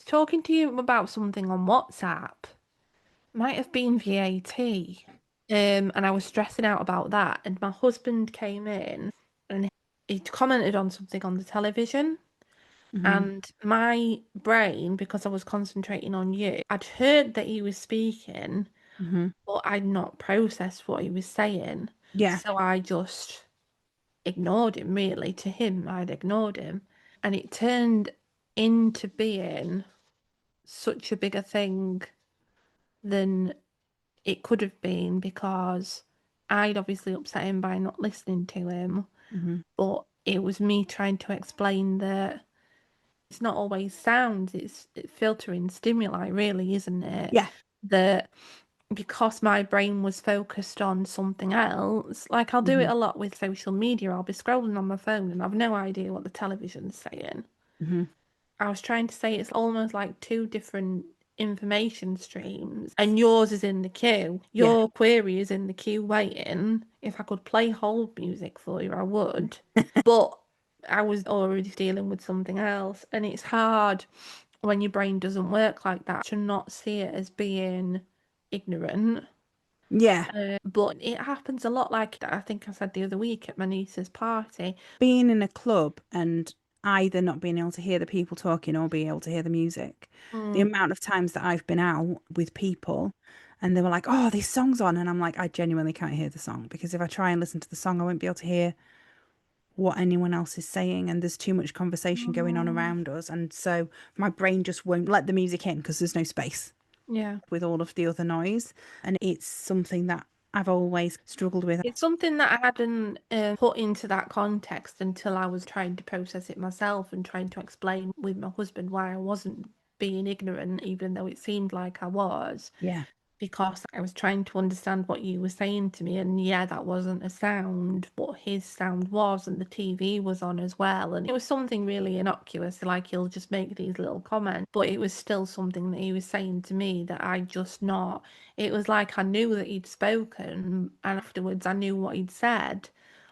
talking to you about something on WhatsApp. Might have been VAT. And I was stressing out about that. And my husband came in and he commented on something on the television. And my brain, because I was concentrating on you, I'd heard that he was speaking, Hmm. but I'd not processed what he was saying. Yeah. So I just ignored him, really. To him, I'd ignored him. And it turned into being such a bigger thing than it could have been, because I'd obviously upset him by not listening to him. Hmm. But it was me trying to explain that it's not always sounds, it's filtering stimuli, really, isn't it? Yeah. That because my brain was focused on something else, like I'll do it Hmm. a lot with social media. I'll be scrolling on my phone and I've no idea what the television's saying. Hmm. I was trying to say it's almost like two different information streams, and yours is in the queue. Yeah. Your query is in the queue waiting. If I could play hold music for you, I would. But I was already dealing with something else, and it's hard when your brain doesn't work like that to not see it as being ignorant. Yeah. But it happens a lot, like I think I said the other week at my niece's party. Being in a club and either not being able to hear the people talking or being able to hear the music. The amount of times that I've been out with people and they were like, oh, this song's on. And I'm like, I genuinely can't hear the song because if I try and listen to the song, I won't be able to hear what anyone else is saying. And there's too much conversation going on around us. And so my brain just won't let the music in because there's no space Yeah. with all of the other noise. And it's something that I've always struggled with. It's something that I hadn't put into that context until I was trying to process it myself and trying to explain with my husband why I wasn't being ignorant, even though it seemed like I was. Yeah. Because I was trying to understand what you were saying to me, and yeah, that wasn't a sound, but his sound was, and the TV was on as well, and it was something really innocuous, like he'll just make these little comments, but it was still something that he was saying to me that I just not. It was like I knew that he'd spoken, and afterwards I knew what he'd said.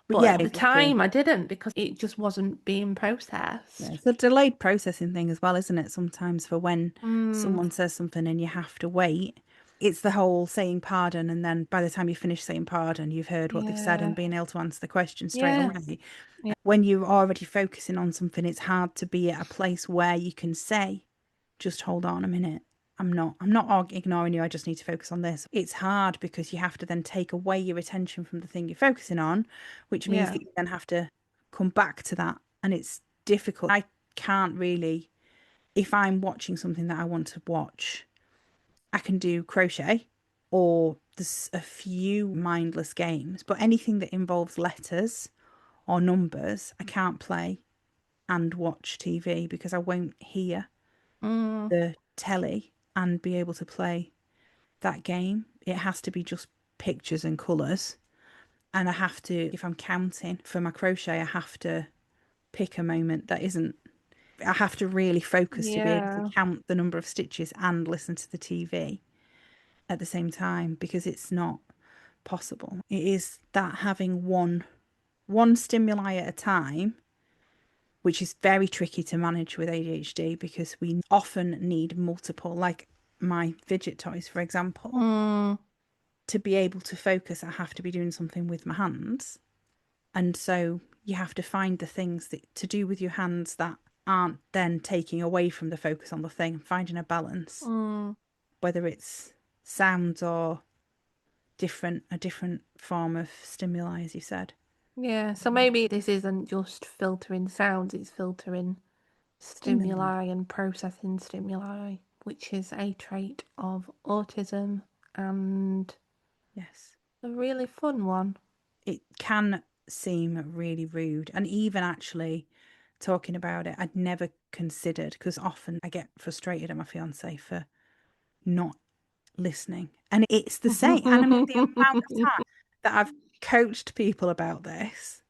But But yeah, at the able to. time, I didn't, because it just wasn't being processed. Yeah, it's a delayed processing thing as well, isn't it? Sometimes for when Mm, someone says something and you have to wait. It's the whole saying pardon, and then by the time you finish saying pardon, you've heard what they've said and yeah, being able to answer the question straight yeah, away. yeah, When you're already focusing on something, it's hard to be at a place where you can say, just hold on a minute. I'm not ignoring you. I just need to focus on this. It's hard because you have to then take away your attention from the thing you're focusing on, which means yeah. that you then have to come back to that. And it's difficult. I can't really, if I'm watching something that I want to watch, I can do crochet or there's a few mindless games, but anything that involves letters or numbers, I can't play and watch TV because I won't hear Mm, the telly and be able to play that game. It has to be just pictures and colours. And I have to, if I'm counting for my crochet, I have to pick a moment that isn't, I have to really focus to be able to yeah. count the number of stitches and listen to the TV at the same time because it's not possible. It is that having one stimuli at a time, which is very tricky to manage with ADHD because we often need multiple, like my fidget toys, for example. Mm, To be able to focus, I have to be doing something with my hands. And so you have to find the things that to do with your hands that aren't then taking away from the focus on the thing, finding a balance, mm. whether it's sounds or a different form of stimuli, as you said. Yeah, so maybe this isn't just filtering sounds, it's filtering Stimuli. stimuli and processing stimuli, which is a trait of autism and Yes. a really fun one. It can seem really rude. And even actually talking about it, I'd never considered because often I get frustrated at my fiance for not listening. And it's the same. And I mean, the amount of time that I've coached people about this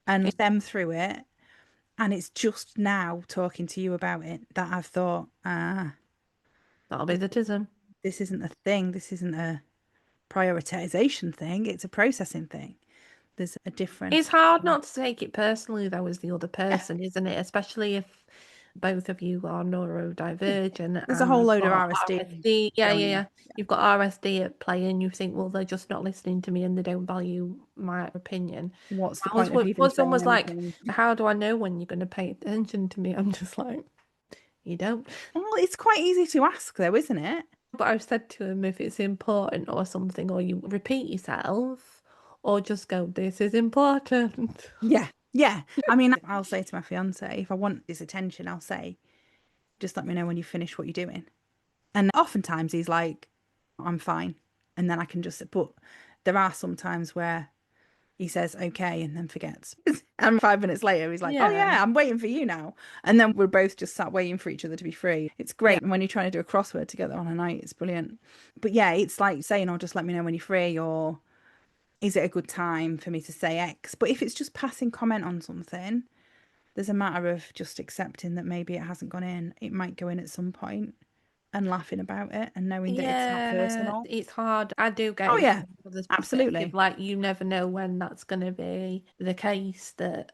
and them through it, and it's just now talking to you about it that I've thought, That'll be the tism. this isn't a thing. This isn't a prioritization thing. It's a processing thing. There's a different. It's hard not to take it personally, though, as the other Yeah, person, isn't it? Especially if both of you are yeah. neurodivergent There's a and whole you've load of got RSD RSD. Yeah, yeah, going on. yeah. You've got RSD at play, and you think, well, they're just not listening to me and they don't value my opinion. What's the My point of even husband saying was like, anything? how do I know when you're going to pay attention to me? I'm just like, you don't. Well, it's quite easy to ask, though, isn't it? But I've said to him, if it's important or something, or you repeat yourself, or just go, this is important. Yeah. Yeah. I mean, I'll say to my fiance, if I want his attention, I'll say, just let me know when you finish what you're doing. And oftentimes he's like, I'm fine. And then I can just, but there are some times where he says, okay, and then forgets. And 5 minutes later, he's like, oh, yeah, I'm waiting for you now. And then we're both just sat waiting for each other to be free. It's great. And when you're trying to do a crossword together on a night, it's brilliant. But yeah, it's like saying, oh, just let me know when you're free, or is it a good time for me to say X? But if it's just passing comment on something, there's a matter of just accepting that maybe it hasn't gone in. It might go in at some point, and laughing about it and knowing that it's not personal. It's hard. I do get Oh, it yeah, from others' absolutely. perspective. Like, you never know when that's going to be the case, that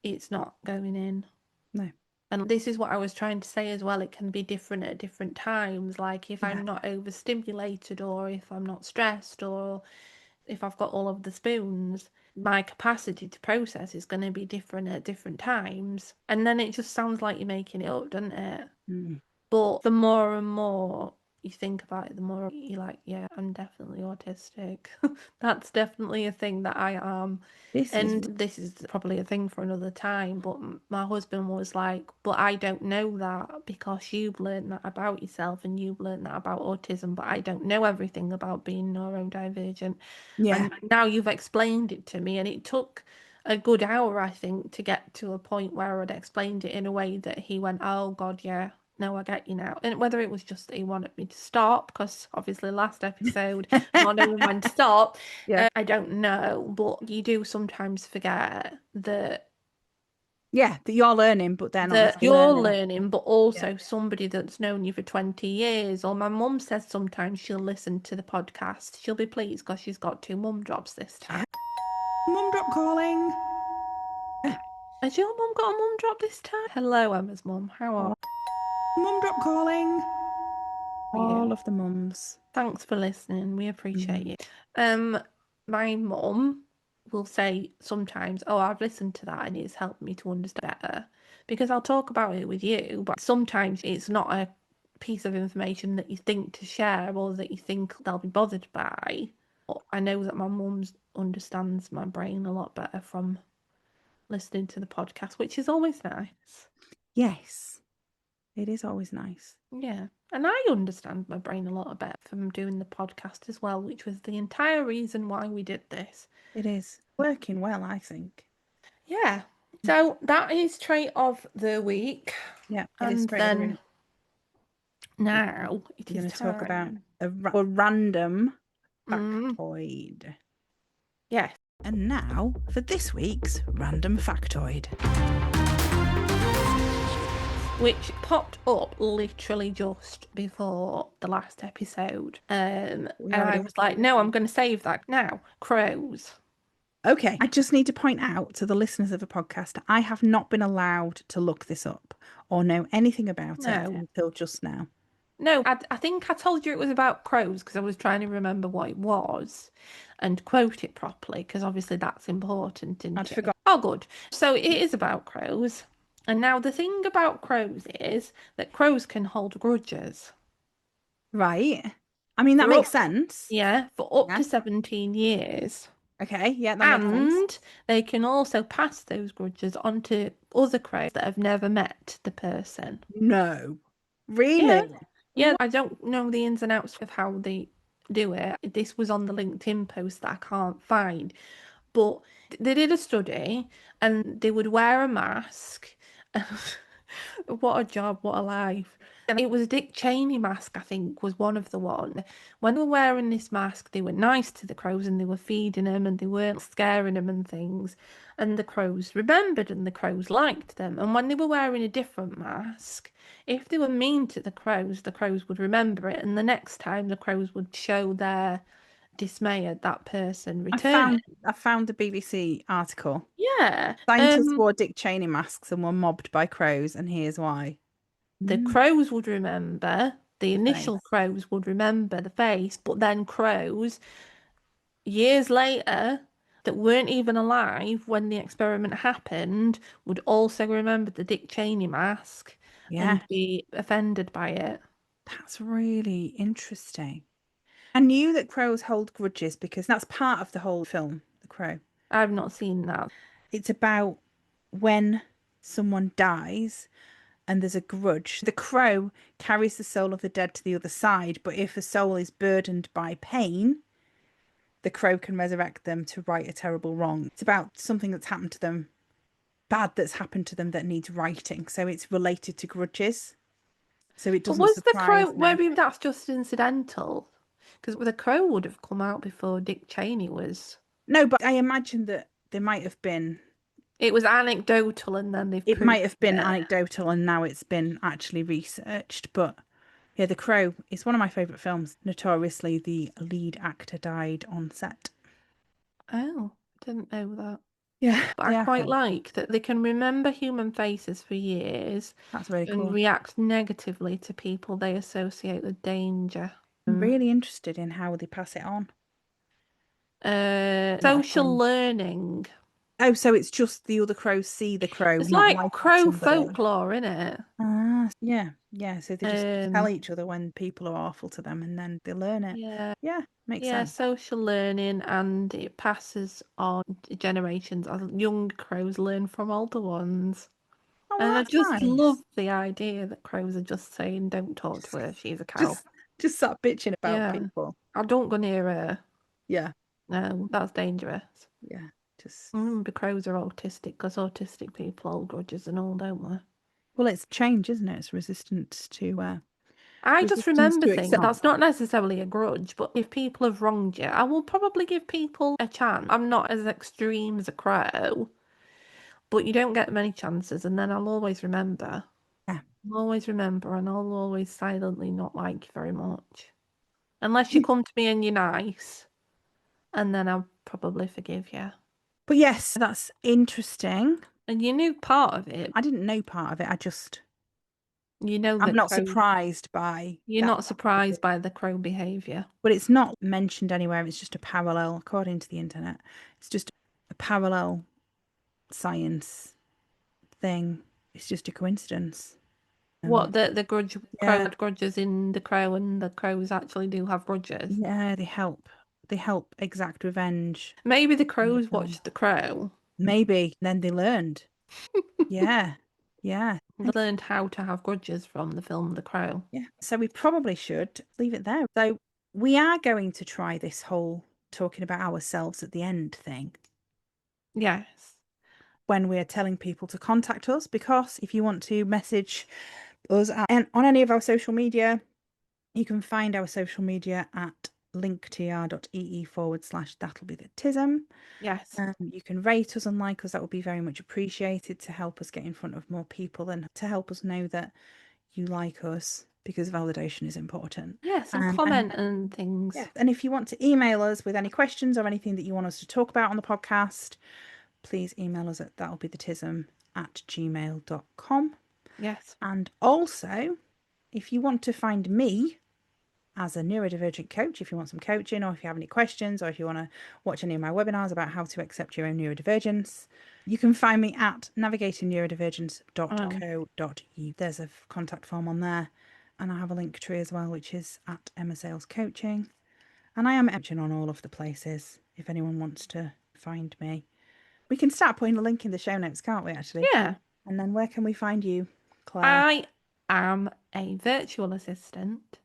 it's not going in. No. And this is what I was trying to say as well. It can be different at different times. Like, if I'm not overstimulated, or if I'm not stressed, or if I've got all of the spoons, my capacity to process is going to be different at different times. And then it just sounds like you're making it up, doesn't it? But the more and more you think about it, the more you're like, yeah, I'm definitely autistic. That's definitely a thing that I am. This is probably a thing for another time, but my husband was like, but I don't know that, because you've learned that about yourself and you've learned that about autism, but I don't know everything about being neurodivergent. Yeah. And now you've explained it to me, and it took a good hour, I think, to get to a point where I'd explained it in a way that he went, oh God, yeah, no, I get you now. And whether it was just that he wanted me to stop, because obviously last episode, not knowing when to stop, I don't know. But you do sometimes forget that that you're learning, but they're not that necessarily you're learning. learning, but also somebody that's known you for 20 years. Or my mum says sometimes she'll listen to the podcast. She'll be pleased because she's got 2 mum jobs this time. Mum drop calling. Has your mum got a mum drop this time? Hello, Emma's mum. How are you? Mum drop calling. All of the mums. Thanks for listening. We appreciate you. My mum will say sometimes, oh, I've listened to that and it's helped me to understand better, because I'll talk about it with you, but sometimes it's not a piece of information that you think to share or that you think they'll be bothered by. But I know that my mum understands my brain a lot better from listening to the podcast, which is always nice. Yes, it is always nice. Yeah. And I understand my brain a lot better from doing the podcast as well, which was the entire reason why we did this. It is working well, I think. Yeah. So that is trait of the week. Yeah, and then now it We're is going to talk about time. a random factoid. Yes. And now for this week's random factoid, which popped up literally just before the last episode. And I was like, no, I'm going to save that. Now, crows. Okay, I just need to point out to the listeners of the podcast, I have not been allowed to look this up or know anything about it until just now. No, I think I told you it was about crows because I was trying to remember what it was and quote it properly, because obviously that's important. I'd forgotten. Oh, good. So it is about crows. And now the thing about crows is that crows can hold grudges. Right. I mean, that makes sense. Yeah, for up to 17 years. Okay, yeah, that makes sense. And they can also pass those grudges on to other crows that have never met the person. No. Really? Yeah, I don't know the ins and outs of how they do it. This was on the LinkedIn post that I can't find. But they did a study and they would wear a mask. What a job, what a life. And it was a Dick Cheney mask, I think, was one of the one. When they were wearing this mask, they were nice to the crows and they were feeding them and they weren't scaring them and things. And the crows remembered and the crows liked them. And when they were wearing a different mask, if they were mean to the crows would remember it. And the next time the crows would show their dismay at that person returning. I found the BBC article. Yeah. Scientists wore Dick Cheney masks and were mobbed by crows, and here's why. The crows would remember, the initial crows would remember the face, but then crows, years later, that weren't even alive when the experiment happened, would also remember the Dick Cheney mask and be offended by it. That's really interesting. I knew that crows hold grudges because that's part of the whole film, The Crow. I've not seen that. It's about when someone dies and there's a grudge. The crow carries the soul of the dead to the other side, but if a soul is burdened by pain, the crow can resurrect them to right a terrible wrong. It's about something that's happened to them, bad that's happened to them that needs righting. So it's related to grudges. So it But doesn't was the surprise crow, me. maybe that's just incidental? Because the crow would have come out before Dick Cheney was. No, but I imagine that there might have been. It was anecdotal and then they've It might proved have been it. anecdotal and now it's been actually researched. But yeah, The Crow is one of my favourite films. Notoriously, the lead actor died on set. Oh, didn't know that. Yeah, But I quite like that they can remember human faces for years that's really and cool. react negatively to people they associate with danger. I'm really interested in how they pass it on. Social learning. Oh, so it's just the other crows see the crow, It's not like crow somebody. folklore, innit? Ah, yeah. So they just tell each other when people are awful to them, and then they learn it. Yeah, Makes sense. social learning, and it passes on generations as young crows learn from older ones. Oh, And I that's just nice. love the idea that crows are just saying, "Don't talk to her, she's a cow." Just start bitching about people. I don't go near her. Yeah. No, that's dangerous. Yeah. Just. The crows are autistic because autistic people hold grudges and all, don't they? Well, it's change, isn't it? It's resistant to. I just remember to things. accept. That's not necessarily a grudge, but if people have wronged you, I will probably give people a chance. I'm not as extreme as a crow, but you don't get many chances, and then I'll always remember. Yeah. I'll always remember, and I'll always silently not like you very much. Unless you come to me and you're nice, and then I'll probably forgive you. But yes, that's interesting. And you knew part of it. I didn't know part of it. I just. You know I'm that not crows, surprised by. you're that. not surprised by the crow behaviour. But it's not mentioned anywhere. It's just a parallel, according to the internet. It's just a parallel science thing. It's just a coincidence. What, the grudge, crow Yeah. had grudges in the crow and the crows actually do have grudges? Yeah, they help. They help exact revenge. Maybe the crows watched the crow. Maybe. Then they learned. Yeah. Yeah. They learned how to have grudges from the film The Crow. Yeah. So we probably should leave it there. So we are going to try this whole talking about ourselves at the end thing. Yes. When we're telling people to contact us, because if you want to message us on any of our social media, you can find our social media at linktr.ee/that'll be the tism. Yes. You can rate us and like us. That would be very much appreciated to help us get in front of more people and to help us know that you like us, because validation is important. Yes, and comment and things. Yeah. And if you want to email us with any questions or anything that you want us to talk about on the podcast, please email us at that'llbethetism@gmail.com. Yes. And also, if you want to find me as a neurodivergent coach, if you want some coaching, or if you have any questions, or if you want to watch any of my webinars about how to accept your own neurodivergence, you can find me at navigatingneurodivergence.co.uk. There's a contact form on there, and I have a link tree as well, which is at Emma Sales Coaching. And I am coaching on all of the places if anyone wants to find me. We can start putting a link in the show notes, can't we, actually? Yeah. And then where can we find you, Claire? I am a virtual assistant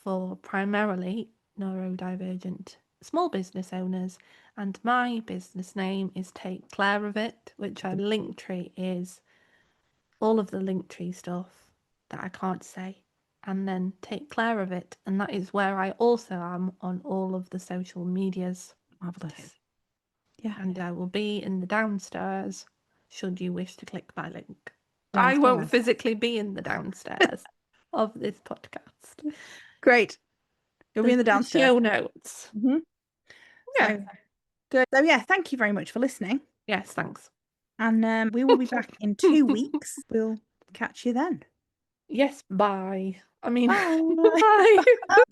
for primarily neurodivergent small business owners, and my business name is Take Care of It, which our link tree is all of the link tree stuff that I can't say, and then Take Care of It, and that is where I also am on all of the social medias. Marvellous. Yeah. And I will be in the downstairs should you wish to click my link. I won't physically be in the downstairs of this podcast. Great. You'll be in the downstairs. Show notes. Mm-hmm. Yeah. So, good. So yeah, thank you very much for listening. Yes, thanks. And we will be back in 2 weeks. We'll catch you then. Yes, bye. I mean, Bye. bye.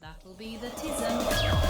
That'll be the tism.